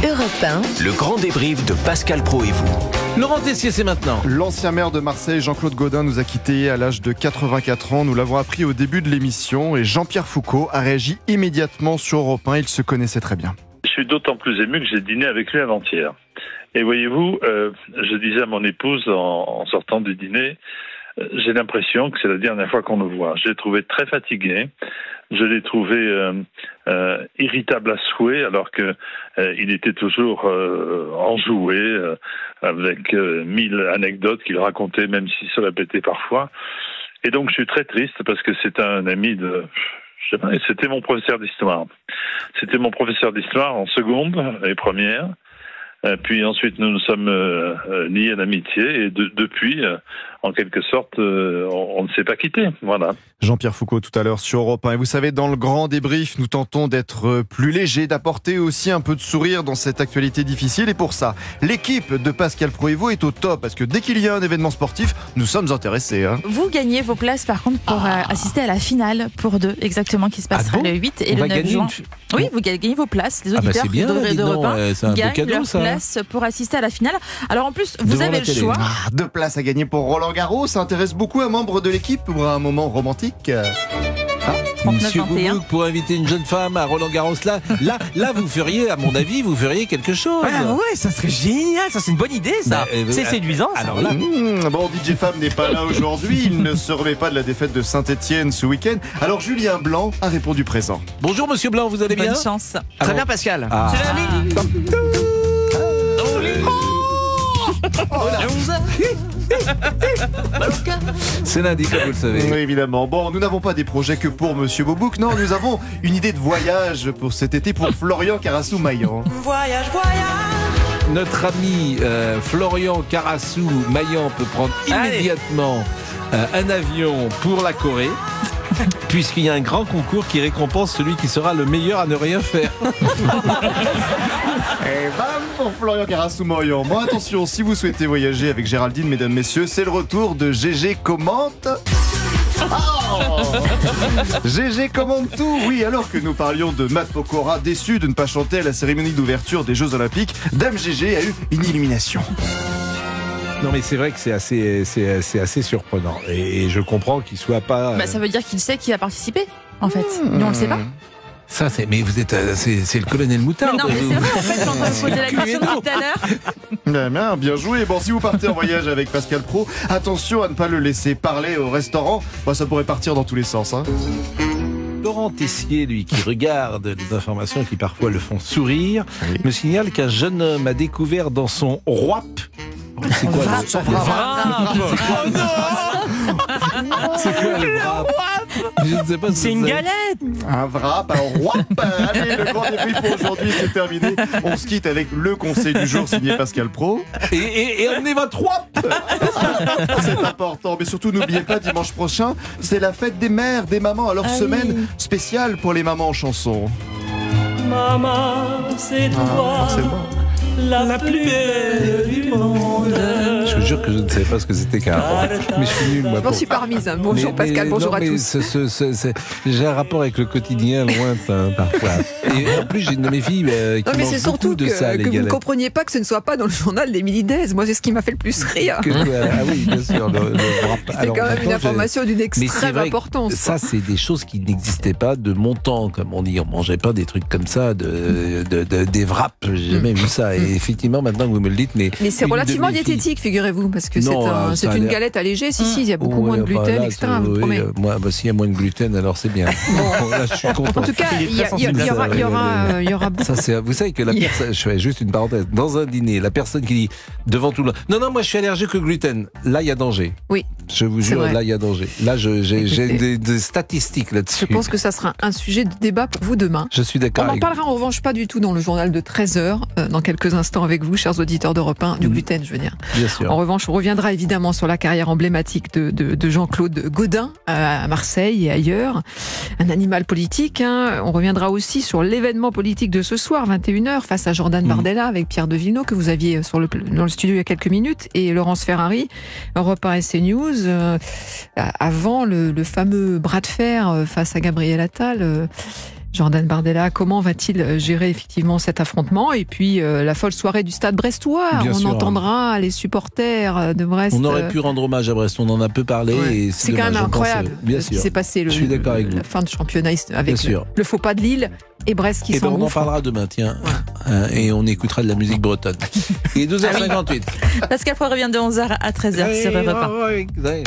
Europe 1. Le grand débrief de Pascal Praud et vous. Laurent Tessier, c'est maintenant. L'ancien maire de Marseille, Jean-Claude Gaudin, nous a quittés à l'âge de 84 ans. Nous l'avons appris au début de l'émission et Jean-Pierre Foucault a réagi immédiatement sur Europe 1. Il se connaissait très bien. Je suis d'autant plus ému que j'ai dîné avec lui avant-hier. Et voyez-vous, je disais à mon épouse en sortant du dîner, j'ai l'impression que c'est la dernière fois qu'on le voit. Je l'ai trouvé très fatigué. Je l'ai trouvé irritable à souhait, alors que il était toujours enjoué, avec 1000 anecdotes qu'il racontait, même s'il se répétait parfois. Et donc je suis très triste parce que c'est un ami de... Je sais pas, c'était mon professeur d'histoire. C'était mon professeur d'histoire en seconde et première. Puis ensuite, nous nous sommes liés à l'amitié et depuis, en quelque sorte, on ne s'est pas quitté. Voilà. Jean-Pierre Foucault tout à l'heure sur Europe 1. Et vous savez, dans le grand débrief, nous tentons d'être plus légers, d'apporter aussi un peu de sourire dans cette actualité difficile. Et pour ça, l'équipe de Pascal Praud et vous est au top parce que dès qu'il y a un événement sportif, nous sommes intéressés. Vous gagnez vos places par contre pour assister à la finale pour deux, exactement, qui se passera le 8 et le 9 juin. Oui, vous gagnez vos places. Les auditeurs d'Europe 1 gagnent leurs places pour assister à la finale. Alors en plus, vous avez le choix. Deux places à gagner pour Roland Garros. Ça intéresse beaucoup un membre de l'équipe pour un moment romantique. Monsieur Boubouk, pour inviter une jeune femme à Roland Garros, là, vous feriez, à mon avis, vous feriez quelque chose. Ah ouais, ça serait génial, ça c'est une bonne idée, ça. C'est séduisant. Ça. Alors là, bon, DJ Fam n'est pas là aujourd'hui, il ne se remet pas de la défaite de Saint-Etienne ce week-end. Alors Julien Blanc a répondu présent. Bonjour Monsieur Blanc, vous allez bien? Bonne chance. Très bien Pascal. C'est lundi, comme vous le savez. Oui, évidemment. Bon, nous n'avons pas des projets que pour Monsieur Boubouk. Non, nous avons une idée de voyage pour cet été pour Florian Carassou-Maillan. Voyage, voyage. Notre ami Florian Carassou-Maillan peut prendre immédiatement un avion pour la Corée. Puisqu'il y a un grand concours qui récompense celui qui sera le meilleur à ne rien faire. Et bam pour Florian Carassou-Maillan. Bon, attention, si vous souhaitez voyager avec Géraldine, mesdames, messieurs, c'est le retour de GG Commente. GG commente tout. Oui, alors que nous parlions de Matt Pokora, déçu de ne pas chanter à la cérémonie d'ouverture des Jeux Olympiques, Dame GG a eu une illumination. Non mais c'est vrai que c'est assez surprenant et je comprends qu'il soit pas... Ça veut dire qu'il sait qui va participer, en fait. Nous, on le sait pas. Ça, mais vous êtes, c'est le colonel Moutarde. Mais non, mais c'est vrai, en fait, quand on me posait la question depuis tout à l'heure. Bien joué. Bon, si vous partez en voyage avec Pascal Praud, attention à ne pas le laisser parler au restaurant. Bon, ça pourrait partir dans tous les sens. Laurent Tessier, lui, qui regarde les informations qui parfois le font sourire, me signale qu'un jeune homme a découvert dans son RWAP. C'est quoi le C'est quoi le wrap? Je ne sais pas. C'est une galette. Un wrap, un wrap. Allez, le grand débrief pour aujourd'hui, c'est terminé. On se quitte avec le conseil du jour signé Pascal Praud. Et emmenez votre wrap. C'est important. Mais surtout, n'oubliez pas, dimanche prochain, c'est la fête des mères, des mamans. Alors, semaine spéciale pour les mamans en chanson. Maman, c'est toi. C'est bon. La plus belle du monde. Je vous jure que je ne savais pas ce que c'était qu'un rap. Mais je suis nul, moi. Je m'en suis pas remise. Bonjour Pascal, bonjour à tous. J'ai un rapport avec le quotidien lointain parfois. Et en plus, j'ai une de mes filles qui non, mais c'est surtout de ça, que vous ne compreniez pas que ce ne soit pas dans le journal des Mini-Days. Moi, c'est ce qui m'a fait le plus rire. Ah oui, bien sûr. C'est quand même une information d'une extrême importance. Ça, c'est des choses qui n'existaient pas de mon temps, comme on dit. On mangeait pas des trucs comme ça, des wraps. J'ai jamais vu ça. Et effectivement, maintenant que vous me le dites, mais c'est relativement diététique, figurez-vous, parce que c'est une galette allégée. Si, il y a beaucoup moins de gluten, etc. S'il y a moins de gluten, alors c'est bien. Bon, là, je suis content. En tout cas, il y aura beaucoup. Ça, vous savez que la personne, je fais juste une parenthèse, dans un dîner, la personne qui dit devant tout le monde, non, moi je suis allergique au gluten, là il y a danger. Oui. Je vous jure, là il y a danger. Là, j'ai des statistiques là-dessus. Je pense que ça sera un sujet de débat pour vous demain. Je suis d'accord. On n'en parlera en revanche pas du tout dans le journal de 13h, dans quelques instants avec vous, chers auditeurs d'Europe 1, du gluten, je veux dire. Bien sûr. En revanche, on reviendra évidemment sur la carrière emblématique de Jean-Claude Gaudin à Marseille et ailleurs. Un animal politique. On reviendra aussi sur l'événement politique de ce soir, 21h, face à Jordan Bardella avec Pierre Devino, que vous aviez dans le studio il y a quelques minutes, et Laurence Ferrari, Europe 1 et CNews, avant le fameux bras de fer face à Gabriel Attal. Jordan Bardella, comment va-t-il gérer effectivement cet affrontement? Et puis la folle soirée du Stade brestois. Bien sûr. Entendra les supporters de Brest. On aurait pu rendre hommage à Brest, on en a peu parlé. Ouais. Et c'est quand même incroyable ce qui s'est passé. Je suis d'accord avec vous. La fin de championnat avec le faux pas de Lille et Brest qui s'engouffre. On en parlera demain, tiens. Ouais. Et on écoutera de la musique bretonne. Il est 12h58. Pascal Pro revient de 11h à 13h sur Europe 1.